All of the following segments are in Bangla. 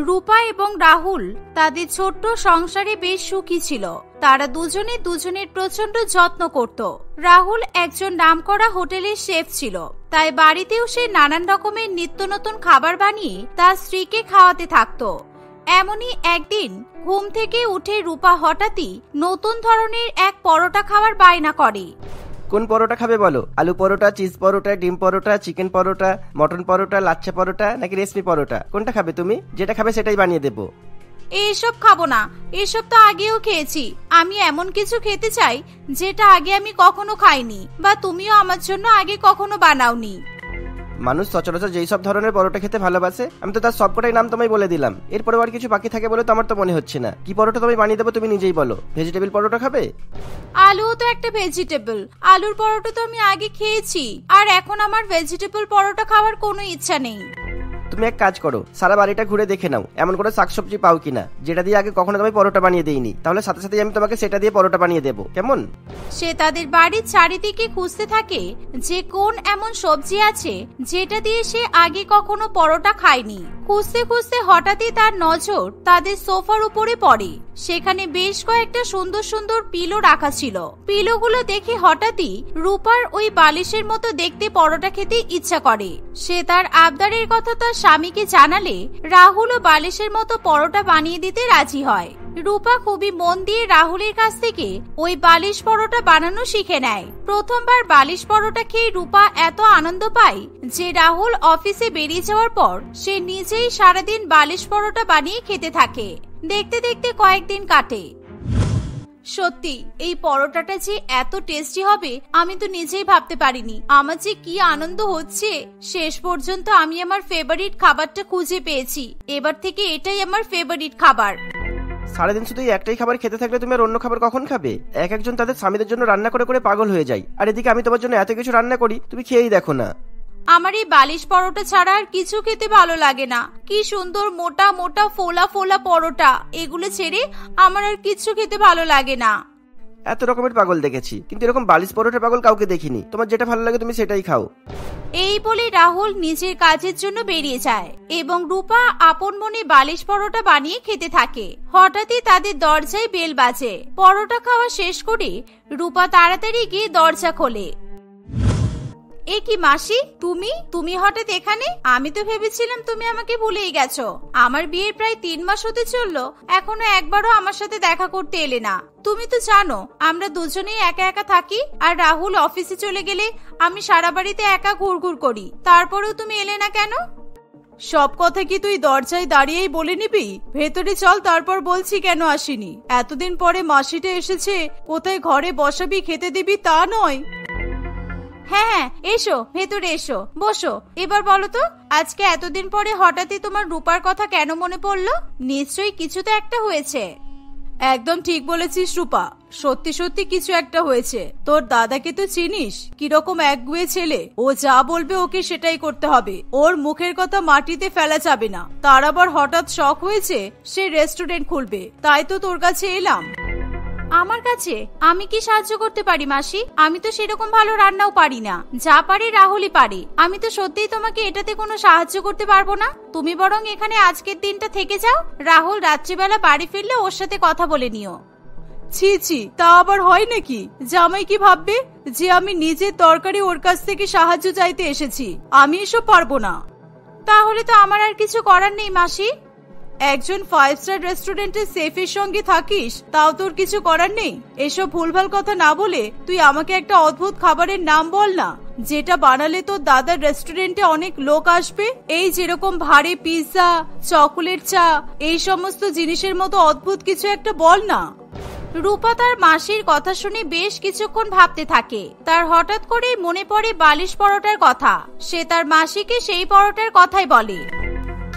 রূপা এবং রাহুল তাদের ছোট্ট সংসারে বেশ সুখী ছিল। তারা দুজনে দুজনের প্রচন্ড যত্ন করত। রাহুল একজন নামকরা হোটেলের শেফ ছিল, তাই বাড়িতেও সে নানান রকমের নিত্য নতুন খাবার বানিয়ে তার স্ত্রীকে খাওয়াতে থাকতো। এমনই একদিন ঘুম থেকে উঠে রূপা হঠাৎই নতুন ধরনের এক পরোটা খাওয়ার বায়না করে। কোন পরোটা খাবে বলো? আলু পরোটা, চিজ পরোটা, ডিম পরোটা, চিকেন পরোটা, মটন পরোটা, লাচ্ছা পরোটা নাকি রেশমি পরোটা? কোনটা খাবে তুমি? যেটা খাবে সেটাই বানিয়ে দেবো। এইসব খাবো না, এসব তো আগেও খেয়েছি। আমি এমন কিছু খেতে চাই যেটা আগে আমি কখনো খাইনি বা তুমিও আমার জন্য আগে কখনো বানাওনি। মানুষ সচরাচর যেই সব ধরনের পরোটা খেতে ভালোবাসে আমি তো তার সবকটাই নাম তোমায় বলে দিলাম। এরপরে আর কিছু বাকি থাকে বলে তো আমার তো মনে হচ্ছে না। কি পরোটা তোমায় বানিয়ে দেবো তুমি নিজেই বলো। ভেজিটেবল পরোটা খাবে? আলুও তো একটা ভেজিটেবল। আলুর পরোটা তো আমি আগে খেয়েছি, আর এখন আমার ভেজিটেবল পরোটা খাওয়ার কোনো ইচ্ছা নেই। তুমি এক কাজ করো, সারা বাড়িটা ঘুরে দেখে নাও এমন কোনো শাকসবজি পাও কিনা যেটা দিয়ে আগে কখনো তোমায় পরোটা বানিয়ে দেইনি। তাহলে সাথে সাথে আমি তোমাকে সেটা দিয়ে পরোটা বানিয়ে দেবো, কেমন? সে তাদের বাড়ির চারিদিকে খুঁজতে থাকে যে কোন এমন সবজি আছে যেটা দিয়ে সে আগে কখনো পরোটা খায়নি। খুঁজতে খুঁজতে হঠাৎই তার নজর তাদের সোফার উপরে পড়ে। সেখানে বেশ কয়েকটা সুন্দর সুন্দর পিলো রাখা ছিল। পিলোগুলো দেখে হঠাৎই রূপার ওই বালিশের মতো দেখতে পরোটা খেতে ইচ্ছা করে। সে তার আবদারের কথা তার স্বামীকে জানালে রাহুলও বালিশের মতো পরোটা বানিয়ে দিতে রাজি হয়। রূপা খুবই মন দিয়ে রাহুলের কাছ থেকে ওই বালিশ পরোটা বানানো শিখে নেয়। প্রথমবার বালিশ পরোটা খেয়ে রূপা এত আনন্দ পায় যে রাহুল অফিসে বেরিয়ে যাওয়ার পর সে নিজেই সারাদিন বালিশ পরোটা বানিয়ে খেতে থাকে। দেখতে দেখতে কয়েকদিন কাটে। সত্যি এই পরোটাটা যে এত টেস্টি হবে আমি তো নিজেই ভাবতে পারিনি। আমার যে কি আনন্দ হচ্ছে। শেষ পর্যন্ত আমি আমার ফেভারিট খাবারটা খুঁজে পেয়েছি। এবার থেকে এটাই আমার ফেভারিট খাবার। সারাদিন শুধু একটাই খাবার খেতে থাকলে তুমি আর অন্য খাবার কখন খাবে? এক একজন তাদের স্বামীদের জন্য রান্না করে করে পাগল হয়ে যায়, আর এদিকে আমি তোমার জন্য এত কিছু রান্না করি, তুমি খেয়েই দেখো না। আমার এই বালিশ পরোটা ছাড়া আর কিছু খেতে ভালো লাগে না। কি সুন্দর মোটা মোটা ফোলা ফোলা পরোটা, এগুলো ছেড়ে আমার আর কিছু খেতে ভালো লাগে না। এত রকমের পাগল দেখেছি, কিন্তু এরকম বালিশ পরোটা পাগল কাউকে দেখিনি। তোমার যেটা ভালো লাগে তুমি সেটাই খাও। এই বলে রাহুল নিজের কাজের জন্য বেরিয়ে যায় এবং রূপা আপন মনে বালিশ পরোটা বানিয়ে খেতে থাকে। হঠাৎই তাদের দরজায় বেল বাজে। পরোটা খাওয়া শেষ করে রূপা তাড়াতাড়ি গিয়ে দরজা খোলে। এ কি মাসি, তুমি হঠাৎ এখানে? আমি তো ভেবেছিলাম তুমি আমাকে ভুলেই গেছো। আমার বিয়ের প্রায় 3 মাস হতে চললো, এখনো একবারও আমার সাথে দেখা করতে এলে না। তুমি তো জানো আমরা দুজনেই একা একা থাকি, আর রাহুল অফিসে চলে গেলে আমি সারা বাড়িতে একা ঘুরঘুর করি। তারপরেও তুমি এলে না কেন? সব কথা কি তুই দরজায় দাঁড়িয়েই বলে নিবি? ভেতরে চল, তারপর বলছি কেন আসিনি। এতদিন পরে মাসিটা এসেছে, কোথায় ঘরে বসাবি খেতে দিবি তা নয়। হ্যাঁ হ্যাঁ, এসো ভেতরে এসো, বসো। এবার বলো তো আজকে এতদিন পরে হঠাৎই তোমার রূপার কথা কেন মনে পড়লো? নিশ্চয়ই কিছু তো একটা হয়েছে। একদম ঠিক বলেছিস রূপা, সত্যি সত্যি কিছু একটা হয়েছে। তোর দাদাকে তো চিনিস, কিরকম একগুঁয়ে ছেলে। ও যা বলবে ওকে সেটাই করতে হবে। ওর মুখের কথা মাটিতে ফেলা যাবে না। তার আবার হঠাৎ শখ হয়েছে সে রেস্টুরেন্ট খুলবে, তাই তো তোর কাছে এলাম। আমার কাছে আমি কি সাহায্য করতে পারি মাসি? আমি তো সেরকম ভালো রান্নাও পারি না, যা পারি রাহুলই পারে। আমি তো সত্যিই তোমাকে এটাতে কোনো সাহায্য করতে পারবো না। তুমি বরং এখানে আজকের দিনটা থেকে যাও। রাহুল রাত্রিবেলা বাড়ি ফিরলে ওর সাথে কথা বলে নিও। ছি ছি, তা আবার হয় নাকি? জামাই কি ভাববে যে আমি নিজের তরকারি ওর কাছ থেকে সাহায্য চাইতে এসেছি? আমি এসব পারবো না। তাহলে তো আমার আর কিছু করার নেই মাসি। একজন 5 স্টার রেস্টুরেন্টের শেফের সঙ্গে থাকিস, তাও তোর কিছু করার নেই? এসব ভুলভাল কথা না বলে তুই আমাকে একটা অদ্ভুত খাবারের নাম বল না, যেটা বানালে তোর দাদার রেস্টুরেন্টে অনেক লোক আসবে। এই যেরকম ভারী পিৎজা, চকোলেট চা, এই সমস্ত জিনিসের মতো অদ্ভুত কিছু একটা বল না। রূপা তার মাসির কথা শুনে বেশ কিছুক্ষণ ভাবতে থাকে। তার হঠাৎ করে মনে পড়ে বালিশ পরোটার কথা। সে তার মাসিকে সেই পরোটার কথাই বলে।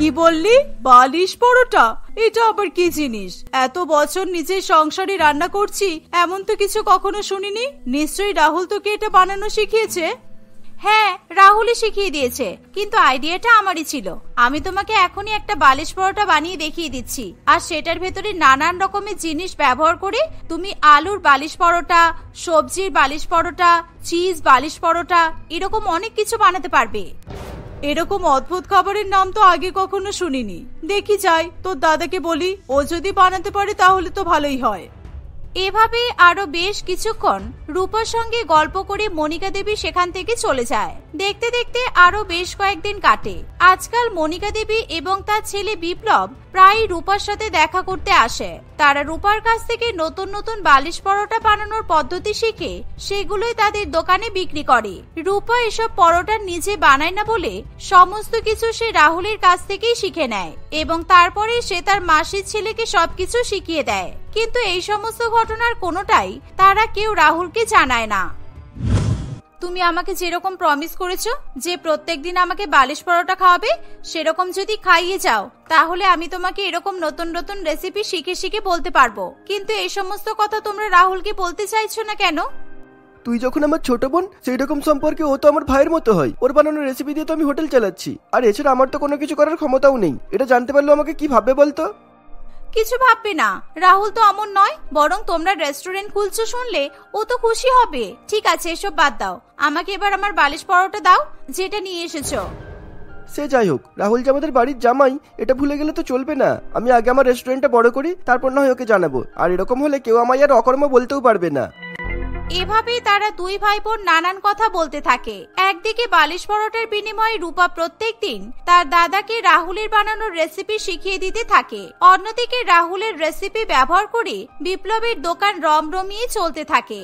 কি বললি? বালিশ পরোটা? এটা আবার কি জিনিস? এত বছর নিজের সংসারে রান্না করছি, এমন তো কিছু কখনো শুনিনি। নিশ্চয়ই রাহুল তোকে এটা বানানো শিখিয়েছে। হ্যাঁ, রাহুলই শিখিয়ে দিয়েছে, কিন্তু আইডিয়াটা আমারই ছিল। আমি তোমাকে এখনই একটা বালিশ পরোটা বানিয়ে দেখিয়ে দিচ্ছি, আর সেটার ভেতরে নানান রকমের জিনিস ব্যবহার করে তুমি আলুর বালিশ পরোটা, সবজির বালিশ পরোটা, চিজ বালিশ পরোটা, এরকম অনেক কিছু বানাতে পারবে। এরকম অদ্ভুত খাবারের নাম তো আগে কখনো শুনিনি। দেখি যাই, তোর দাদাকে বলি, ও যদি বানাতে পারে তাহলে তো ভালোই হয়। এভাবে আরো বেশ কিছুক্ষণ রূপার সঙ্গে গল্প করে মনিকা দেবী সেখান থেকে চলে যায়। দেখতে দেখতে আরো বেশ কয়েকদিন কাটে। আজকাল মনিকা দেবী এবং তার ছেলে বিপ্লব প্রায় রূপার সাথে দেখা করতে আসে। তারা রূপার কাছ থেকে নতুন নতুন বালিশ পরোটা বানানোর পদ্ধতি শিখে সেগুলোই তাদের দোকানে বিক্রি করে। রূপা এসব পরোটা নিজে বানায় না বলে সমস্ত কিছু সে রাহুলের কাছ থেকেই শিখে নেয় এবং তারপরে সে তার মাসির ছেলেকে সবকিছু শিখিয়ে দেয়। কিন্তু এই সমস্ত ঘটনার কোনোটাই তারা কেউ রাহুলকে জানায় না। তুমি আমাকে যেরকম প্রমিস করেছো যে প্রত্যেকদিন আমাকে বালিশ পরোটা খাওয়াবে, সেরকম যদি খাইয়ে যাও তাহলে আমি তোমাকে এরকম নতুন নতুন রেসিপি শিখে শিখে বলতে পারবো। কিন্তু এই সমস্ত কথা তোমরা রাহুলকে বলতে চাইছো না কেন? তুই যখন আমার ছোট বোন, সেই রকম সম্পর্কে ও তো আমার ভাইয়ের মতো হয়। ওর বানানো রেসিপি দিয়ে তো আমি হোটেল চালাচ্ছি, আর এছাড়া আমার তো কোনো কিছু করার ক্ষমতাও নেই। এটা জানতে পারলে আমাকে কি ভাববে বলতো? কিছু ভাববে না, রাহুল তো অমন নয়। বরং তোমরা রেস্টুরেন্ট খুলছো শুনলে ও তো খুশি হবে। ঠিক আছে, এসব বাদ দাও, আমাকে এবার আমার বালিশ পরোটা দাও যেটা নিয়ে এসেছো। সে যাই হোক, রাহুল যে আমাদের বাড়ির জামাই এটা ভুলে গেলে তো চলবে না। আমি আগে আমার রেস্টুরেন্টটা বড় করি, তারপর না হয় ওকে জানাবো। আর এরকম হলে কেউ আমায় আর অকর্ম বলতেও পারবে না। এভাবেই তারা দুই ভাই বোন নানান কথা বলতে থাকে। একদিকে বালিশ পরোটার বিনিময়ে রূপা প্রত্যেকদিন তার দাদাকে রাহুলের বানানোর রেসিপি শিখিয়ে দিতে থাকে। অন্যদিকে রাহুলের রেসিপি ব্যবহার করে বিপ্লবের দোকান রমরমিয়ে চলতে থাকে।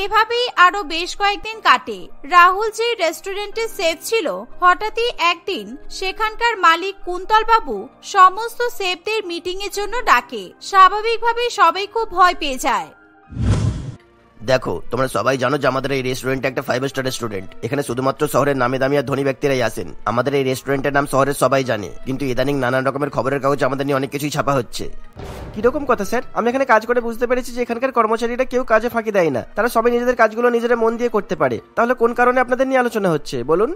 এভাবেই আরো বেশ কয়েকদিন কাটে। রাহুল যে রেস্টুরেন্টের শেফ ছিল, হঠাৎই একদিন সেখানকার মালিক কুন্তল বাবু সমস্ত শেফদের মিটিং এর জন্য ডাকে। স্বাভাবিকভাবেই সবাই খুব ভয় পেয়ে যায়। দেখো, তোমরা সবাই জানো যে আমাদের এই রেস্টুরেন্ট একটা 5 স্টার রেস্টুরেন্ট। এখানে শুধুমাত্র শহরের নামে দামি আর ধনী ব্যক্তিরাই আসেন। আমাদের এই রেস্টুরেন্টের নাম শহরের সবাই জানে, কিন্তু ইদানিং নানান রকমের খবরের কাগজ আমাদের নিয়ে অনেক কিছুই ছাপা হচ্ছে। কিরকম কথা স্যার? আমি এখানে কাজ করে বুঝতে পেরেছি যে এখানকার কর্মচারীরা কেউ কাজে ফাঁকি দেয় না, তারা সবাই নিজেদের কাজগুলো নিজেরা মন দিয়ে করতে পারে। তাহলে কোন কারণে আপনাদের নিয়ে আলোচনা হচ্ছে বলুন?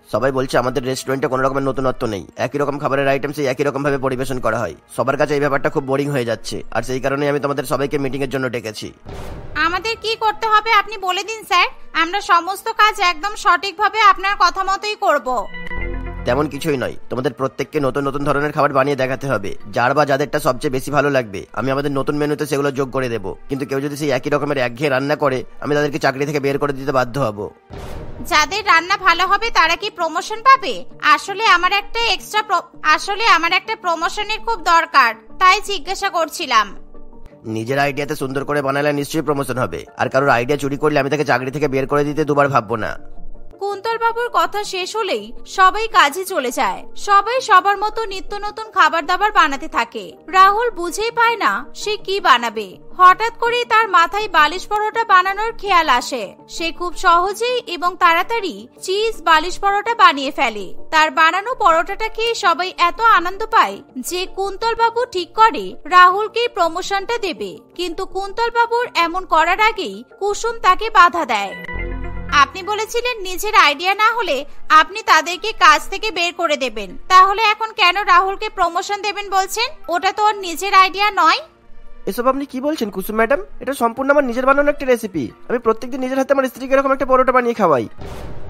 সবাই বলছে আমাদের রেস্টুরেন্টে কোনো রকমের নতুনত্ব নেই, একই রকম খাবারের আইটেম সেই একই রকম ভাবে পরিবেশন করা হয়। সবার কাছে এই ব্যাপারটা খুব বোরিং হয়ে যাচ্ছে, আর সেই কারণে আমি তোমাদের সবাইকে মিটিং এর জন্য ডেকেছি। আমাদের কি করতে হবে আপনি বলে দিন স্যার, আমরা সমস্ত কাজ একদম সঠিকভাবে আপনার কথা মতোই করব। তেমন কিছুই নয়, তোমাদের প্রত্যেককে নতুন নতুন ধরনের খাবার বানিয়ে দেখাতে হবে। যার বা যাদেরটা সবচেয়ে বেশি ভালো লাগবে আমি আমাদের নতুন মেনুতে সেগুলো যোগ করে দেবো। কিন্তু কেউ যদি সেই একই রকমের একঘেয়ে রান্না করে, আমি তাদেরকে চাকরি থেকে বের করে দিতে বাধ্য হব। যাদের রান্না ভালো হবে তারা কি প্রমোশন পাবে? আসলে আমার একটা প্রমোশনের খুব দরকার, তাই জিজ্ঞাসা করছিলাম। নিজের আইডিয়াতে সুন্দর করে বানালে নিশ্চয়ই প্রমোশন হবে, আর কারোর আইডিয়া চুরি করলে আমি তাকে চাকরি থেকে বের করে দিতে দুবার ভাববো না। কুন্তল বাবুর কথা শেষ হলেই সবাই কাজে চলে যায়। সবাই সবার মতো নিত্য নতুন খাবার দাবার বানাতে থাকে। রাহুল বুঝেই পায় না সে কি বানাবে। হঠাৎ করে তার মাথায় বালিশ পরোটা বানানোর খেয়াল আসে। সে খুব সহজেই এবং তাড়াতাড়ি চিজ বালিশ পরোটা বানিয়ে ফেলে। তার বানানো পরোটাটা খেয়ে সবাই এত আনন্দ পায় যে কুন্তল বাবু ঠিক করে রাহুলকে প্রমোশনটা দেবে। কিন্তু কুন্তল বাবুর এমন করার আগেই কুসুম তাকে বাধা দেয়। আপনি বলেছিলেন নিজের আইডিয়া না হলে আপনি তাদেরকে কাজ থেকে বের করে দেবেন, তাহলে এখন কেন রাহুলকে প্রমোশন দেবেন বলছেন? ওটা তো ওর নিজের আইডিয়া নয়। এসব আপনি কি বলছেন কুসুম ম্যাডাম? এটা সম্পূর্ণ আমার নিজের বানানো একটা রেসিপি। আমি প্রত্যেকদিন নিজের হাতে আমার স্ত্রীকে এরকম একটা পরোটা বানিয়ে খাওয়াই।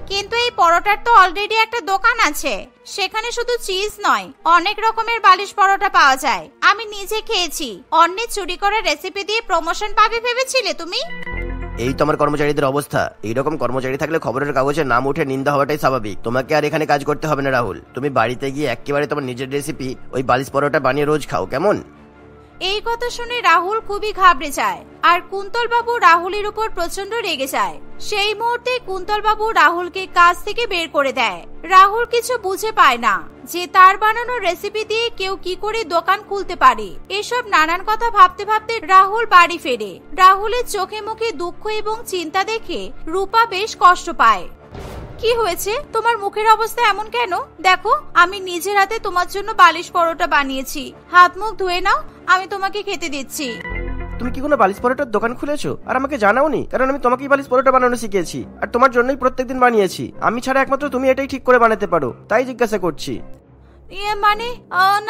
কিন্তু এই পরোটার তো অলরেডি একটা দোকান আছে, সেখানে শুধু চিজ নয় অনেক রকমের বালিশ পরোটা পাওয়া যায়। আমি নিজে খেয়েছি। অন্যের চুরি করা রেসিপি দিয়ে প্রমোশন পাবে ভেবেছিলে তুমি? এই তো আমার কর্মচারীদের অবস্থা। এইরকম কর্মচারী থাকলে খবরের কাগজে নাম উঠে নিন্দা হওয়াটাই স্বাভাবিক। তোমাকে আর এখানে কাজ করতে হবে না রাহুল। তুমি বাড়িতে গিয়ে একেবারে তোমার নিজের রেসিপি ওই বালিশ পরোটা বানিয়ে রোজ খাও, কেমন? এই কথা শুনে রাহুল খুবই ঘাবড়ে যায়, আর কুন্তল বাবু রাহুলের উপর প্রচন্ড রেগে যায়। সেই মুহূর্তে কুন্তল বাবু রাহুলকে কাজ থেকে বের করে দেয়। রাহুল কিছু বুঝে পায় না যে তার বানানো রেসিপি দিয়ে কেউ কি করে দোকান খুলতে পারে। এসব নানান কথা ভাবতে ভাবতে রাহুল বাড়ি ফেরে। রাহুলের চোখে মুখে দুঃখ এবং চিন্তা দেখে রূপা বেশ কষ্ট পায়। কি হয়েছে? তোমার মুখের অবস্থা এমন কেন? দেখো, আমি নিজের হাতে তোমার জন্য বালিশ পরোটা বানিয়েছি। হাত মুখ ধুয়ে নাও, আমি তোমাকে খেতে দিচ্ছি। তুমি কি কোনো বালিশ পরোটার দোকান খুলেছো আর আমাকে জানাওনি? কারণ আমি তোমাকেই বালিশ পরোটা বানানো শিখেছি, আর তোমার জন্যই প্রত্যেকদিন বানিয়েছি। আমি ছাড়া একমাত্র তুমি এটাই ঠিক করে বানাতে পারো, তাই জিজ্ঞাসা করছি। মানে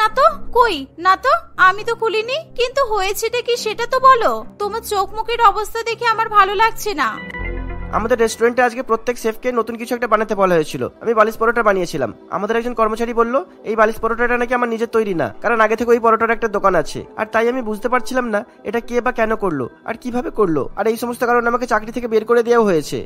না তো, কই না তো, আমি তো খুলিনি। কিন্তু হয়েছেটা কি সেটা তো বলো। তোমার চোখ মুখের অবস্থা দেখে আমার ভালো লাগছে না। আমাদের রেস্টুরেন্টে আজকে প্রত্যেক শেফকে নতুন কিছু একটা বানাতে বলা হয়েছিল। আমি বালিশ পরোটা বানিয়েছিলাম। আমাদের একজন কর্মচারী বলল এই বালিশ পরোটাটা নাকি আমার নিজের তৈরি না, কারণ আগে থেকে ওই পরোটার একটা দোকান আছে। আর তাই আমি বুঝতে পারছিলাম না এটা কে বা কেন করলো আর কিভাবে করলো, আর এই সমস্ত কারণে আমাকে চাকরি থেকে বের করে দেওয়া হয়েছে।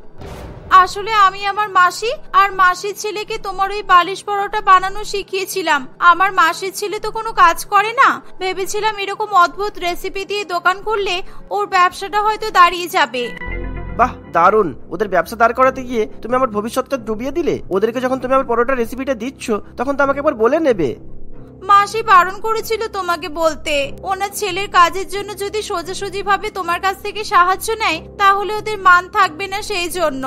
আসলে আমি আমার মাসি আর মাসির ছেলেকে তোমার ওই বালিশ পরোটা বানানো শিখিয়েছিলাম। আমার মাসির ছেলে তো কোনো কাজ করে না, ভেবেছিলাম এরকম অদ্ভুত রেসিপি দিয়ে দোকান খুললে ওর ব্যবসাটা হয়তো দাঁড়িয়ে যাবে। বাহ, দারুণ। ওদের ব্যবসা দাঁড় করাতে গিয়ে তুমি আমার ভবিষ্যৎটা ডুবিয়ে দিলে। ওদেরকে যখন তুমি আমার পরোটার রেসিপিটা দিচ্ছ তখন তো আমাকে একবার বলে নেবে। মাসি বারণ করেছিল তোমাকে বলতে। ওনার ছেলের কাজের জন্য যদি সোজাসুজি ভাবে তোমার কাছ থেকে সাহায্য নেয় তাহলে ওদের মান থাকবে না, সেই জন্য।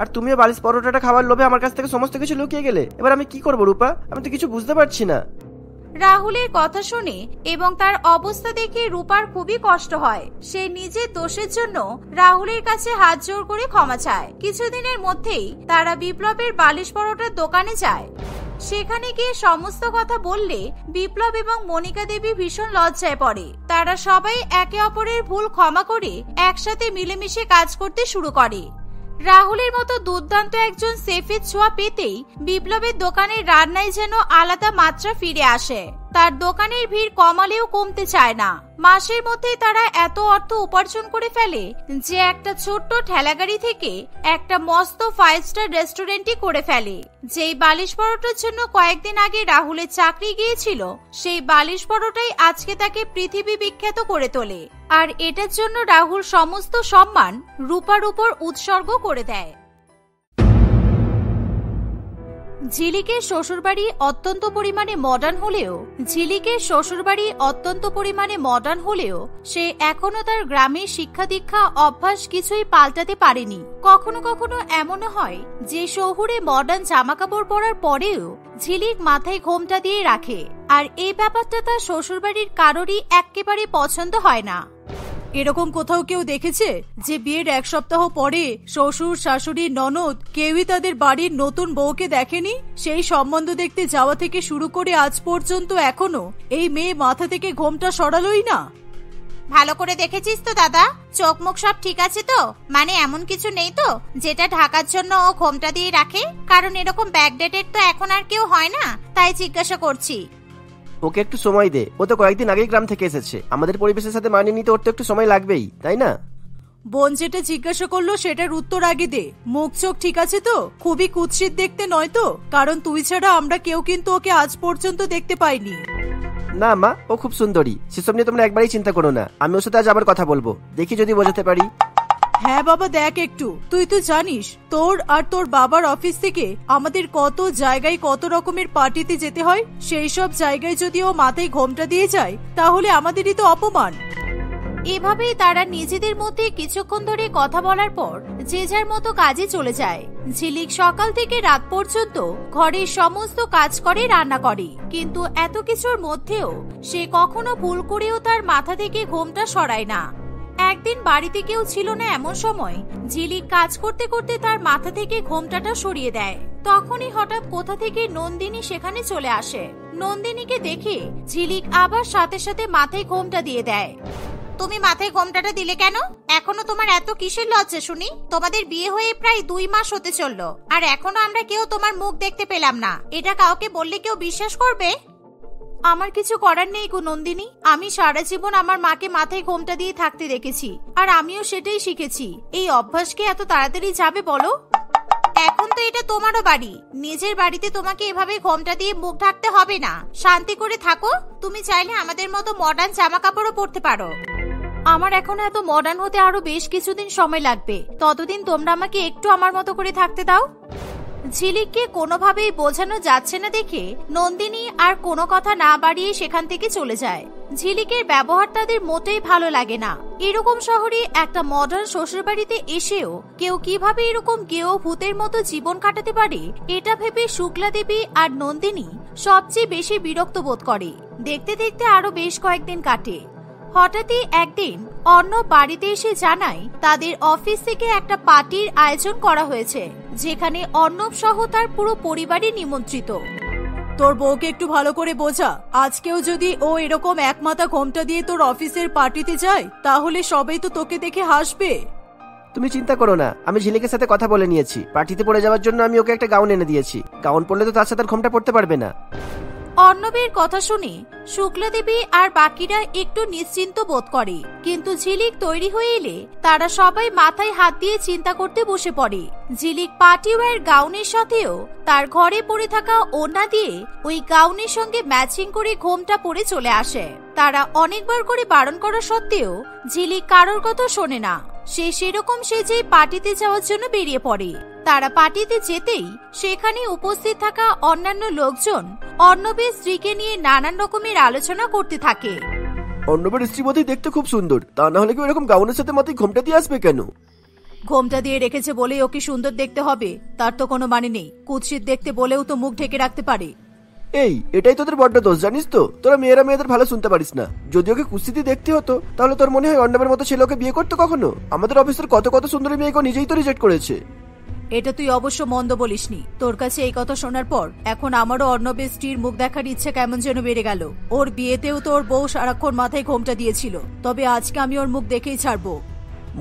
আর তুমিও বালিশ পরোটাটা খাওয়ার লোভে আমার কাছ থেকে সমস্ত কিছু লুকিয়ে গেলে। এবার আমি কি করবো রূপা? আমি তো কিছু বুঝতে পারছি না। রাহুলের কথা শুনে এবং তার অবস্থা দেখে রূপার খুবই কষ্ট হয়। সে নিজের দোষের জন্য রাহুলের কাছে হাত জোড় করে ক্ষমা চায়। কিছুদিনের মধ্যেই তারা বিপ্লবের বালিশ পরোটার দোকানে যায়। সেখানে গিয়ে সমস্ত কথা বললে বিপ্লব এবং মনিকা দেবী ভীষণ লজ্জায় পড়ে। তারা সবাই একে অপরের ভুল ক্ষমা করে একসাথে মিলেমিশে কাজ করতে শুরু করে। রাহুলের মতো দুর্দান্ত একজন শেফের ছোঁয়া পেতেই বিপ্লবের দোকানের রান্নায় যেন আলাদা মাত্রা ফিরে আসে। তার দোকানের ভিড় কমালেও কমতে চায় না। মাসের মধ্যেই তারা এত অর্থ উপার্জন করে ফেলে যে একটা ছোট্ট ঠেলাগাড়ি থেকে একটা মস্ত 5 স্টার রেস্টুরেন্টই করে ফেলে। যেই বালিশ পরোটার জন্য কয়েকদিন আগে রাহুলের চাকরি গিয়েছিল, সেই বালিশ পরোটাই আজকে তাকে পৃথিবী বিখ্যাত করে তোলে। আর এটার জন্য রাহুল সমস্ত সম্মান রূপার উপর উৎসর্গ করে দেয়। ঝিলিকের শ্বশুরবাড়ি অত্যন্ত পরিমাণে মডার্ন হলেও সে এখনো তার গ্রামের শিক্ষা দীক্ষা অভ্যাস কিছুই পাল্টাতে পারেনি। কখনো কখনো এমনও হয় যে শহুরে মডার্ন জামা কাপড় পরার পরেও ঝিলিক মাথায় ঘোমটা দিয়ে রাখে, আর এই ব্যাপারটা তার শ্বশুরবাড়ির কারোরই একেবারে পছন্দ হয় না। এরকম কোথাও কেউ দেখেছে যে বিয়ের 1 সপ্তাহ পরে শ্বশুর শাশুড়ি ননদ কেউই তাদের বাড়ির নতুন বউকে দেখেনি? সেই সম্বন্ধ দেখতে যাওয়া থেকে শুরু করে আজ পর্যন্ত এখনো এই মেয়ে মাথা থেকে ঘোমটা সরালোই না। ভালো করে দেখেছিস তো দাদা? চোখ মুখ সব ঠিক আছে তো? মানে এমন কিছু নেই তো যেটা ঢাকার জন্য ও ঘোমটা দিয়ে রাখে? কারণ এরকম ব্যাকডেটেড তো এখন আর কেউ হয় না, তাই জিজ্ঞাসা করছি। ওকে একটু সময় দে, ও তো কয়েকদিন আগেই গ্রাম থেকে এসেছে। আমাদের পরিবেশের সাথে মানিয়ে নিতে ওর তো একটু সময় লাগবেই, তাই না? বোন যেটা জিজ্ঞাসা করলো সেটার উত্তর আগে দে। মুখ চোখ ঠিক আছে তো? খুবই কুৎসিত দেখতে নয় তো? কারণ তুই ছাড়া আমরা কেউ কিন্তু ওকে আজ পর্যন্ত দেখতে পাইনি। না মা, ও খুব সুন্দরী, সেসব নিয়ে তোমরা একবারই চিন্তা করো না। আমি ওর সাথে আজ আবার কথা বলবো, দেখি যদি বোঝাতে পারি। হ্যাঁ বাবা, দেখ একটু। তুই তো জানিস তোর আর তোর বাবার অফিস থেকে আমাদের কত জায়গায় কত রকমের পার্টিতে যেতে হয়। সেই সব জায়গায় যদি ও মাথায় ঘোমটা দিয়ে যায় তাহলে আমাদেরই তো অপমান। এভাবেই তারা নিজেদের মধ্যে কিছুক্ষণ ধরে কথা বলার পর যে যার মতো কাজে চলে যায়। ঝিলিক সকাল থেকে রাত পর্যন্ত ঘরের সমস্ত কাজ করে, রান্না করে, কিন্তু এত কিছুর মধ্যেও সে কখনো ভুল করেও তার মাথা থেকে ঘোমটা সরায় না। একদিন বাড়িতে কেউ ছিল না এমন সময় ঝিলিক কাজ করতে করতে তার মাথা থেকে ঘোমটাটা সরিয়ে দেয়। তখনই হঠাৎ কোথা থেকে নন্দিনী সেখানে চলে আসে। নন্দিনীকে দেখে ঝিলিক আবার সাথে সাথে মাথায় ঘোমটা দিয়ে দেয়। তুমি মাথায় ঘোমটাটা দিলে কেন? এখনো তোমার এত কিসের লজ্জা শুনি? তোমাদের বিয়ে হয়ে প্রায় 2 মাস হতে চললো, আর এখনো আমরা কেউ তোমার মুখ দেখতে পেলাম না। এটা কাউকে বললে কেউ বিশ্বাস করবে? আমার কিছু করার নেই গো নন্দিনী। আমি সারা জীবন আমার মাকে মাথায় ঘোমটা দিয়ে থাকতে দেখেছি, আর আমিও সেটাই শিখেছি। এই অভ্যাস কি এত তাড়াতাড়ি যাবে বলো? এখন তো এটা তোমারও বাড়ি। নিজের বাড়িতে তোমাকে এভাবে ঘোমটা দিয়ে মুখ ঢাকতে হবে না। শান্তি করে থাকো। তুমি চাইলে আমাদের মতো মডার্ন জামা কাপড়ও পরতে পারো। আমার এখন এত মডার্ন হতে আরো বেশ কিছুদিন সময় লাগবে। ততদিন তোমরা আমাকে একটু আমার মতো করে থাকতে দাও। ঝিলিককে কোনোভাবেই বোঝানো যাচ্ছে না দেখে নন্দিনী আর কোনো কথা না বাড়িয়ে সেখান থেকে চলে যায়। ঝিলিকের ব্যবহার তাদের মোটেই ভালো লাগে না। এরকম শহরে একটা মডার্ন শ্বশুরবাড়িতে এসেও কেউ কিভাবে এরকম গেও ভূতের মতো জীবন কাটাতে পারে, এটা ভেবে শুক্লা দেবী আর নন্দিনী সবচেয়ে বেশি বিরক্ত বোধ করে। দেখতে দেখতে আরো বেশ কয়েকদিন কাটে। হঠাৎই একদিন অর্ণব বাড়িতে এসে জানায় তাদের অফিস থেকে একটা পার্টির আয়োজন করা হয়েছে, যেখানে অর্ণব সহ তার পুরো পরিবারই নিমন্ত্রিত। তোর বউকে একটু ভালো করে বোঝা। আজকেও যদি ও এরকম একমাথা ঘোমটা দিয়ে তোর অফিসের পার্টিতে যায় তাহলে সবাই তো তোকে দেখে হাসবে। তুমি চিন্তা করো না, আমি ঝিলিকের সাথে কথা বলে নিয়েছি। পার্টিতে পরে যাওয়ার জন্য আমি ওকে একটা গাউন এনে দিয়েছি। গাউন পরলে তো তার সাথে আর ঘোমটা পড়তে পারবে না। অর্ণবের কথা শুনে শুক্লা দেবী আর বাকিরা একটু নিশ্চিন্ত বোধ করে, কিন্তু ঝিলিক তৈরি হয়ে এলে তারা সবাই মাথায় হাত দিয়ে চিন্তা করতে বসে পড়ে। ঝিলিক পার্টি ওয়্যার গাউনের সাথেও তার ঘরে পরে থাকা ওড়না দিয়ে ওই গাউনের সঙ্গে ম্যাচিং করে ঘোমটা পরে চলে আসে। তারা অনেকবার করে বারণ করা সত্ত্বেও ঝিলিক কারোর কথা শোনে না। সে সেরকম সেজে পার্টিতে যাওয়ার জন্য বেরিয়ে পড়ে। তারা পার্টিতে যেতেই সেখানে উপস্থিত থাকা অন্যান্য লোকজন অর্ণবের স্ত্রীকে নিয়ে নানান রকমের আলোচনা করতে থাকে। অর্ণবের স্ত্রী বোধহয় দেখতে খুব সুন্দর, তা না হলে কি এরকম গাউনের সাথে মাথায় ঘোমটা দিয়ে আসবে কেন? ঘোমটা দিয়ে রেখেছে বলেই ওকে সুন্দর দেখতে হবে তার তো কোনো মানে নেই। কুৎসিত দেখতে বলেও তো মুখ ঢেকে রাখতে পারে। এটাই তোদের বড্ড দোষ, জানিস তো? তোরা মেয়েরা মেয়েদের ভালো শুনতে পারিস না। যদি ওকে কুস্তিতে দেখতে হতো তাহলে তোর মনে হয় অর্ণবের মতো ছেলে ওকে বিয়ে করতো কখনো? আমাদের অফিসের কত কত সুন্দরী মেয়েকে নিজেই তো রিজেক্ট করেছে। এটা তুই অবশ্য মন্দ বলিসনি। তোর কাছে এই কথা শোনার পর এখন আমারও অর্ণবের স্ত্রীর মুখ দেখার ইচ্ছে কেমন যেন বেড়ে গেল। ওর বিয়েতেও তো ওর বউ সারাক্ষণ মাথায় ঘোমটা দিয়েছিল, তবে আজকে আমি ওর মুখ দেখেই ছাড়বো।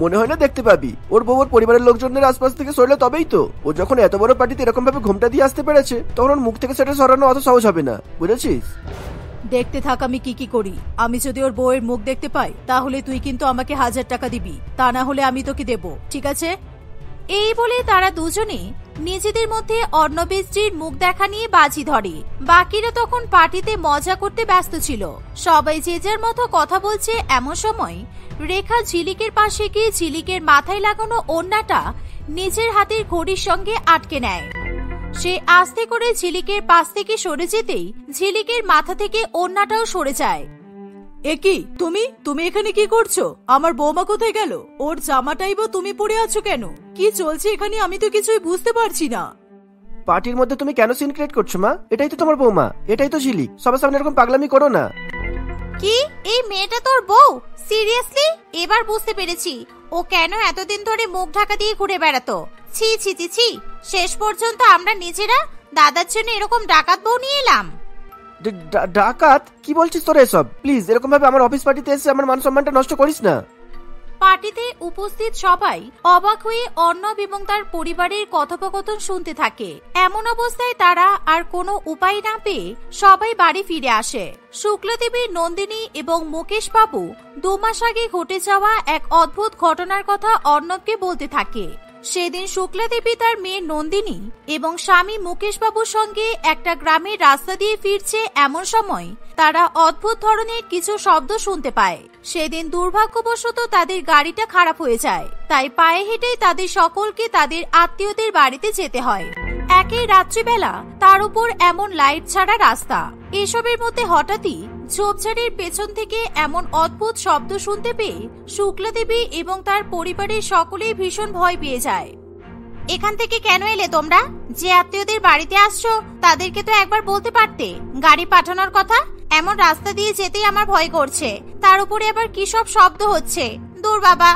মনে হয় না দেখতে পাবি। ওর বউ ওর পরিবারের লোকজনের আশপাশ থেকে সরলে তবেই তো। ও যখন এত বড় পার্টিতে এরকম ভাবে ঘোমটা দিয়ে আসতে পেরেছে, তখন ওর মুখ থেকে সেটা সরানো অত সহজ হবে না, বুঝেছিস? দেখতে থাক আমি কি করি। আমি যদি ওর বউয়ের মুখ দেখতে পাই তাহলে তুই কিন্তু আমাকে 1000 টাকা দিবি, তা না হলে আমি তোকে দেবো, ঠিক আছে? এই বলে তারা দুজনে নিজেদের মধ্যে অর্ণবের স্ত্রীর মুখ দেখা নিয়ে বাজি ধরে। বাকিরা তখন পার্টিতে মজা করতে ব্যস্ত ছিল। সবাই যে যার মতো কথা বলছে। এমন সময় রেখা ঝিলিকের পাশে গিয়ে ঝিলিকের মাথায় লাগানো ওড়নাটা নিজের হাতের ঘড়ির সঙ্গে আটকে নেয়। সে আস্তে করে ঝিলিকের পাশ থেকে সরে যেতেই ঝিলিকের মাথা থেকে ওড়নাটাও সরে যায়। একি তুমি এখানে কি করছো? আমার বৌমা কোথায় গেল? ওর জামাটাই বা তুমি পরে আছো কেন? কি চলছে এখানে আমি তো কিছুই বুঝতে পারছি না। পার্টির মধ্যে তুমি কেন সিন ক্রিয়েট করছো মা? এটাই তো তোমার বৌমা, এটাই তো ঝিলিক। সবার সামনে এরকম পাগলামি করো না। কি এই মেয়েটা তোর বউ? সিরিয়াসলি? এবার বুঝতে পেরেছি ও কেন এতদিন ধরে মুখ ঢাকা দিয়ে ঘুরে বেড়াতো। ছি ছি ছি ছি, শেষ পর্যন্ত আমরা নিজেরা দাদার জন্য এরকম ডাকাত বউ নিয়ে এলাম। ডাকাত? কি বলছিস তোরা এসব? প্লিজ এরকম ভাবে আমার অফিস পার্টিতে এসে আমার মান সম্মানটা নষ্ট করিস না। পার্টিতে উপস্থিত সবাই অবাক হয়ে অর্ণব এবং তার পরিবারের কথোপকথন শুনতে থাকে। এমন অবস্থায় তারা আর কোনো উপায় না পেয়ে সবাই বাড়ি ফিরে আসে। শুক্লা দেবী, নন্দিনী এবং মুকেশ বাবু 2 মাস আগে ঘটে যাওয়া এক অদ্ভুত ঘটনার কথা অর্ণবকে বলতে থাকে। সেদিন শুক্লা দেবী তার মেয়ে নন্দিনী এবং স্বামী মুকেশ বাবুর সঙ্গে একটা গ্রামের রাস্তা দিয়ে ফিরছে। এমন সময় তারা অদ্ভুত ধরনের কিছু শব্দ শুনতে পায়। সেদিন দুর্ভাগ্যবশত তাদের গাড়িটা খারাপ হয়ে যায়, তাই পায়ে হেঁটেই তাদের সকলকে তাদের আত্মীয়দের বাড়িতে যেতে হয়। একই রাত্রিবেলা, তার উপর এমন লাইট ছাড়া রাস্তা। এসবের মধ্যে হঠাৎই ঝোপঝাড়ের পেছন থেকে এমন অদ্ভুত শব্দ শুনতে পেয়ে শুক্লা দেবী এবং তার পরিবারের সকলেই ভীষণ ভয় পেয়ে যায়। এখান থেকে কেন এলে তোমরা? যে আত্মীয়দের বাড়িতে আসছো তাদেরকে তো একবার বলতে পারতে গাড়ি পাঠানোর কথা। এমন রাস্তা দিয়ে যেতেই আমার ভয় করছে, তার উপরে আবার কি সব শব্দ হচ্ছে। দূর বাবা।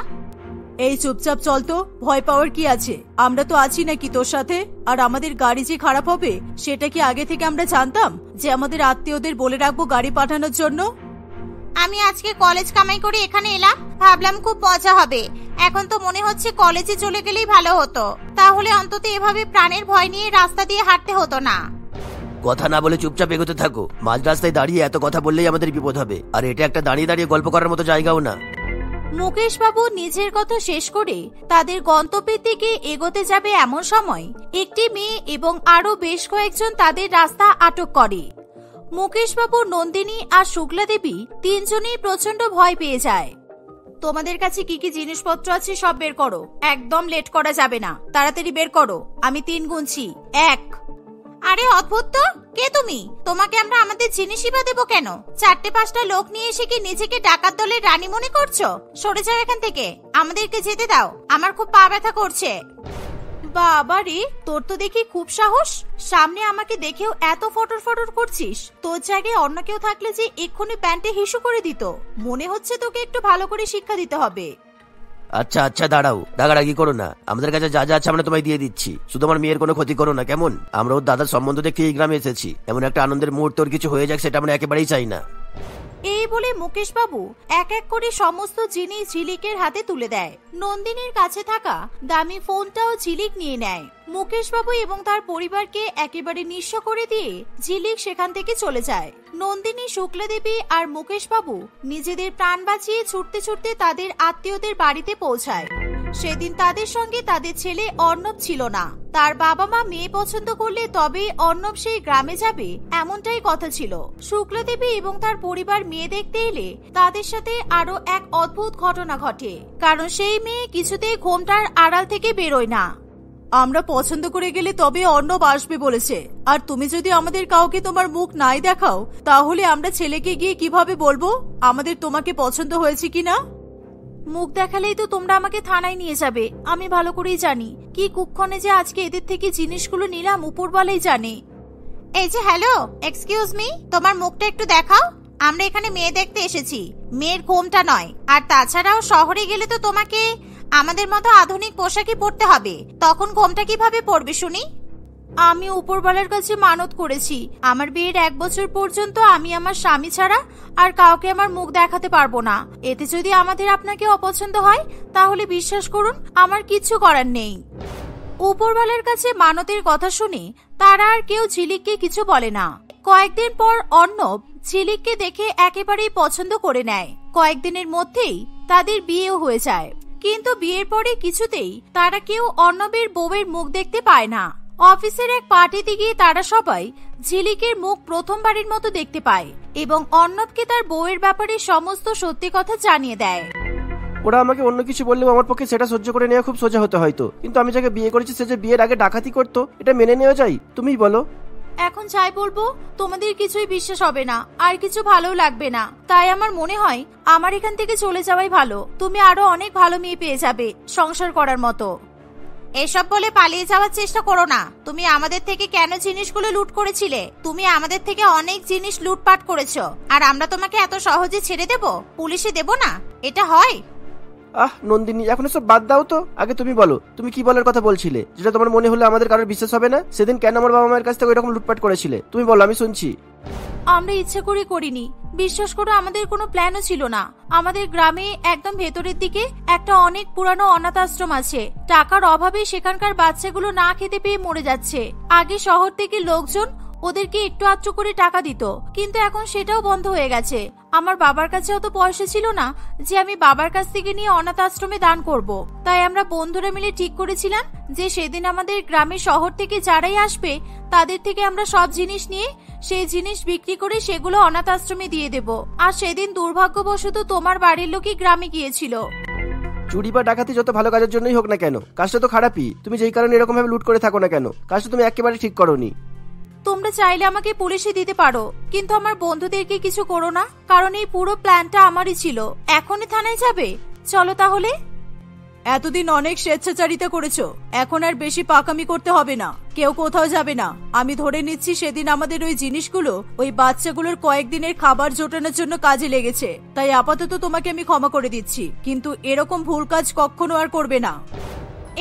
এই চুপচাপ চল তো, ভয় পাওয়ার কি আছে? আমরা তো আছি নাকি তোর সাথে? আর আমাদের গাড়ি যে খারাপ হবে সেটা কি আগে থেকে আমরা জানতাম যে আমাদের আত্মীয়দের বলে রাখবো গাড়ি পাঠানোর জন্য? আমি আজকে কলেজ কামাই করে এখানে এলাম, ভাবলাম খুব মজা হবে। এখন তো মনে হচ্ছে কলেজে চলে গেলেই ভালো হতো, তাহলে অন্তত এভাবে প্রাণের ভয় নিয়ে রাস্তা দিয়ে হাঁটতে হতো না। কথা না বলে চুপচাপ এগোতে থাকো। মাঝ রাস্তায় দাঁড়িয়ে এত কথা বললেই আমাদের বিপদ হবে। আর এটা একটা দাঁড়িয়ে দাঁড়িয়ে গল্প করার মতো জায়গাও না। মুকেশ বাবু নিজের কথা শেষ করে তাদের গন্তব্যের দিকে এগোতে যাবে এমন সময় একটি মেয়ে এবং আরো বেশ কয়েকজন তাদের রাস্তা আটক করে। মুকেশ বাবু, নন্দিনী আর শুক্লা দেবী তিনজনেই প্রচন্ড ভয় পেয়ে যায়। তোমাদের কাছে কি কি জিনিসপত্র আছে সব বের করো, একদম লেট করা যাবে না, তাড়াতাড়ি বের করো। আমি 3 গুনছি। 1। আরে অদ্ভুত তো, কে তুমি? তোমাকে আমরা আমাদের জিনিসই বা দেবো কেন? 4-5টা লোক নিয়ে এসে কি নিজেকে ডাকাত দলের রানী মনে করছো? সরে যাও এখান থেকে, আমাদেরকে যেতে দাও, আমার খুব পা ব্যথা করছে। বাবা রে, তোর তো দেখি খুব সাহস। সামনে আমাকে দেখেও এত ফটর ফটর করছিস। তোর জায়গায় অন্য কেউ থাকলে যে এক্ষুনি প্যান্টে হিসু করে দিত। মনে হচ্ছে তোকে একটু ভালো করে শিক্ষা দিতে হবে। আচ্ছা আচ্ছা, দাঁড়াও, রাগারাগি করো না। আমাদের কাছে যা যা আছে আমরা তোমায় দিয়ে দিচ্ছি, শুধু আমার মেয়ের কোনো ক্ষতি করো না, কেমন? আমরা ওর দাদার সম্বন্ধ দেখে এই গ্রামে এসেছি, এমন একটা আনন্দের মুহূর্ত ওর কিছু হয়ে যাক সেটা আমরা একেবারেই চাই না। এই বলে মুকেশ বাবু এক এক করে সমস্ত জিনিস ঝিলিকের হাতে তুলে দেয়। নন্দিনীর কাছে থাকা দামি ফোনটাও ঝিলিক নিয়ে নেয়। মুকেশ বাবু এবং তার পরিবারকে একেবারে নিঃস্ব করে দিয়ে ঝিলিক সেখান থেকে চলে যায়। নন্দিনী, শুক্লা দেবী আর মুকেশ বাবু নিজেদের প্রাণ বাঁচিয়ে ছুটতে ছুটতে তাদের আত্মীয়দের বাড়িতে পৌঁছায়। সেদিন তাদের সঙ্গে তাদের ছেলে অর্ণব ছিল না। তার বাবা মা মেয়ে পছন্দ করলে তবেই অর্ণব সেই গ্রামে যাবে, এমনটাই কথা ছিল। শুক্লা দেবী এবং তার পরিবার মেয়ে দেখতে এলে তাদের সাথে আরো এক অদ্ভুত ঘটনা ঘটে, কারণ সেই মেয়ে কিছুতেই ঘোমটার আড়াল থেকে বেরোয় না। আমরা পছন্দ করে গেলে তবে অর্ণব আসবে বলেছে, আর তুমি যদি আমাদের কাউকে তোমার মুখ নাই দেখাও তাহলে আমরা ছেলেকে গিয়ে কিভাবে বলবো আমাদের তোমাকে পছন্দ হয়েছে কিনা? মুখ দেখালেই তো তোমরা আমাকে থানায় নিয়ে যাবে। আমি ভালো করেই জানি কি কুক্ষণে যে আজকে এদের থেকে জিনিসগুলো নিলাম উপরওয়ালাই জানে। এই যে, হ্যালো, এক্সকিউজ মি, তোমার মুখটা একটু দেখাও। আমরা এখানে মেয়ে দেখতে এসেছি, মেয়ের ঘোমটা নয়। আর তাছাড়াও শহরে গেলে তো তোমাকে আমাদের মতো আধুনিক পোশাকই পরতে হবে, তখন ঘোমটা কিভাবে পরবে শুনি? আমি উপরওয়ালার কাছে মানত করেছি আমার বিয়ের 1 বছর পর্যন্ত আমি আমার স্বামী ছাড়া আর কাউকে আমার মুখ দেখাতে পারবো না। এতে যদি আমাদের আপনাকে অপছন্দ হয় তাহলে বিশ্বাস করুন আমার কিচ্ছু করার নেই। উপরওয়ালার কাছে মানতের কথা শুনে তারা আর কেউ ঝিলিককে কিছু বলে না। কয়েকদিন পর অর্ণব ঝিলিককে দেখে একেবারেই পছন্দ করে নেয়। কয়েকদিনের মধ্যেই তাদের বিয়েও হয়ে যায়। কিন্তু বিয়ের পরে কিছুতেই তারা কেউ অর্ণবের বউয়ের মুখ দেখতে পায় না। অফিসের এক পার্টিতে গিয়ে তারা সবাই ঝিলিকের মুখ প্রথমবারের মতো দেখতে পায় এবং অর্ণবকে তার বউয়ের ব্যাপারে সমস্ত সত্যি কথা জানিয়ে দেয়। ওরা আমাকে অন্য কিছু বললেও আমার পক্ষে সেটা সহ্য করে নেওয়া খুব সোজা হতে হয়তো, কিন্তু আমি যাকে বিয়ে করেছি সে যে বিয়ের আগে ডাকাতি করতো, এটা মেনে নেওয়া যায়? তুমিই বলো। এখন যাই বলবো তোমাদের কিছুই বিশ্বাস হবে না আর কিছু ভালো লাগবে না। তাই আমার মনে হয় আমার এখান থেকে চলে যাওয়াই ভালো। তুমি আরো অনেক ভালো মেয়ে পেয়ে যাবে সংসার করার মতো। এসব বলে পালিয়ে যাওয়ার চেষ্টা করো না। তুমি আমাদের থেকে কেন জিনিসগুলো লুট করেছিলে? তুমি আমাদের থেকে অনেক জিনিস লুটপাট করেছো, আর আমরা তোমাকে এত সহজে ছেড়ে দেব? পুলিশে দেব না? এটা হয়? নন্দিনী, এখন সব বাদ দাও তো। আগে তুমি বলো, তুমি কি বলার কথা বলছিলে, যেটা তোমার মনে হলে আমাদের কারোর বিশ্বাস হবে না? সেদিন কেন আমার বাবা মায়ের কাছ থেকে ওইরকম লুটপাট করেছিলে? তুমি বলো, আমি শুনছি। আমরা ইচ্ছে করে করিনি, বিশ্বাস করো আমাদের কোনো প্ল্যানও ছিল না। আমাদের গ্রামে একদম ভেতরের দিকে একটা অনেক পুরানো অনাথ আশ্রম আছে। টাকার অভাবে সেখানকার বাচ্চাগুলো না খেতে পেয়ে মরে যাচ্ছে। আগে শহর থেকে লোকজন ওদেরকে একটু আধটু করে টাকা দিত, কিন্তু এখন সেটাও বন্ধ হয়ে গেছে। আমার বাবার কাছে অত পয়সা ছিল না যে আমি বাবার কাছ থেকে নিয়ে অনাথ আশ্রমে দান করব। তাই আমরা বন্ধুরা মিলে ঠিক করেছিলাম যে সেদিন আমাদের গ্রামের শহর থেকে যারাই আসবে তাদের থেকে আমরা সব জিনিস নিয়ে সেই জিনিস বিক্রি করে সেগুলো অনাথ আশ্রমে দিয়ে দেব। আর সেদিন দুর্ভাগ্যবশত তোমার বাড়ির লোকই গ্রামে গিয়েছিল। চুরি বা ডাকাতি যত ভালো কাজের জন্যই হোক না কেন, কাজটা তো খারাপই। তুমি যেই কারণে এরকম ভাবে লুট করে থাকো না কেন, কাজটা তুমি একেবারে ঠিক করোনি। তোমরা চাইলে আমাকে পুলিশে দিতে পারো, কিন্তু আমার বন্ধুদেরকে কিছু করো না, কারণ এই পুরো প্ল্যানটা আমারই ছিল। এখনই থানায় যাবে? চলো তাহলে। এতদিন অনেক স্বেচ্ছাচারিতা করেছো, এখন আর বেশি পাকামি করতে হবে না। কেউ কোথাও যাবে না। আমি ধরে নিচ্ছি সেদিন আমাদের ওই জিনিসগুলো ওই বাচ্চাগুলোর কয়েকদিনের খাবার জোটানোর জন্য কাজে লেগেছে। তাই আপাতত তোমাকে আমি ক্ষমা করে দিচ্ছি, কিন্তু এরকম ভুল কাজ কখনো আর করবে না।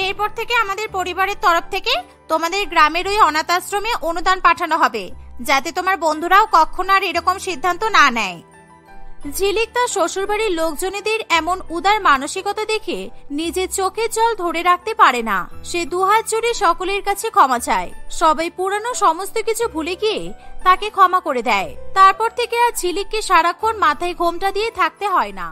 এরপর থেকে আমাদের পরিবারের তরফ থেকে তোমাদের গ্রামের ওই অনাথ আশ্রমে অনুদান পাঠানো হবে, যাতে তোমার বন্ধুরাও কখনো আর এরকম সিদ্ধান্ত না নেয়। ঝিলিক তার শ্বশুরবাড়ির লোকজনেদের এমন উদার মানসিকতা দেখে নিজের চোখের জল ধরে রাখতে পারে না। সে দুহাত জুড়ে সকলের কাছে ক্ষমা চায়। সবাই পুরানো সমস্ত কিছু ভুলে গিয়ে তাকে ক্ষমা করে দেয়। তারপর থেকে আর ঝিলিককে সারাক্ষণ মাথায় ঘোমটা দিয়ে থাকতে হয় না।